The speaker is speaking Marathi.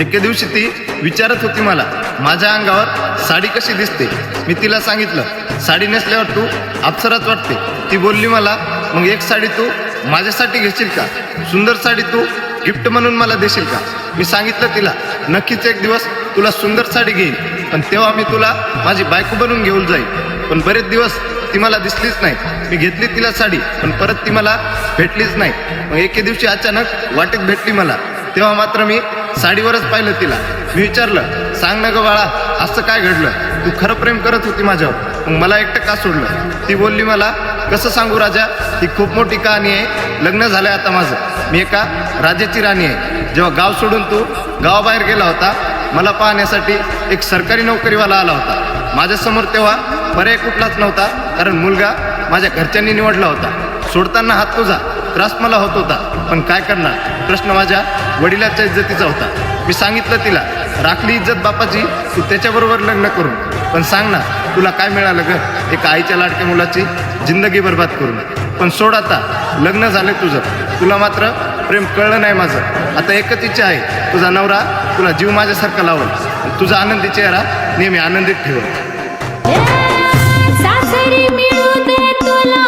एके दिवशी ती विचारत होती मला, माझ्या अंगावर साडी कशी दिसते. मी तिला सांगितलं, साडी नेसल्यावर तू अप्सराच वाटते. ती बोलली मला, मग एक साडी तू माझ्यासाठी घेशील का? सुंदर साडी तू गिफ्ट म्हणून मला देशील का? मी सांगितलं तिला, नक्कीच एक दिवस तुला सुंदर साडी घेईन, पण तेव्हा मी तुला माझी बायको बनवून घेऊन जाईन. पण बरेच दिवस ती मला दिसलीच नाही. मी घेतली तिला साडी, पण परत ती मला भेटलीच नाही. मग एके दिवशी अचानक वाटेत भेटली मला. तेव्हा मात्र मी साडीवरच पाहिलं तिला. मी विचारलं, सांग ना गं बाळा, असं काय घडलं? तू खरं प्रेम करत होती माझ्यावर, मग मला एकटं का सोडलं? ती बोलली मला, कसं सांगू राजा, ही खूप मोठी कहाणी आहे. लग्न झालंय आता माझं. मी एका राजाची राणी आहे. जेव्हा गाव सोडून तू गावाबाहेर गेला होता, मला पाहण्यासाठी एक सरकारी नोकरीवाला आला होता. माझ्यासमोर तेव्हा पर्याय कुठलाच नव्हता, कारण मुलगा माझ्या घरच्यांनी निवडला होता. सोडताना हात तुझा, त्रास मला होत होता, पण काय करणार? प्रश्न माझ्या वडिलांच्या इज्जतीचा होता. मी सांगितलं तिला, राखली इज्जत बापाची तू त्याच्याबरोबर लग्न करून, पण सांग ना तुला काय मिळालं ग एका आईच्या लाडक्या मुलाची जिंदगी बर्बाद करून. पण सोड आता, लग्न झालं तुझं, तुला मात्र प्रेम कळलं नाही माझं. आता एकच इच्छा आहे, तुझा नवरा तुला जीव माझ्यासारखा लावल, तुझा आनंदी चेहरा नेहमी आनंदित ठेवल. सासरी मिळू दे तुला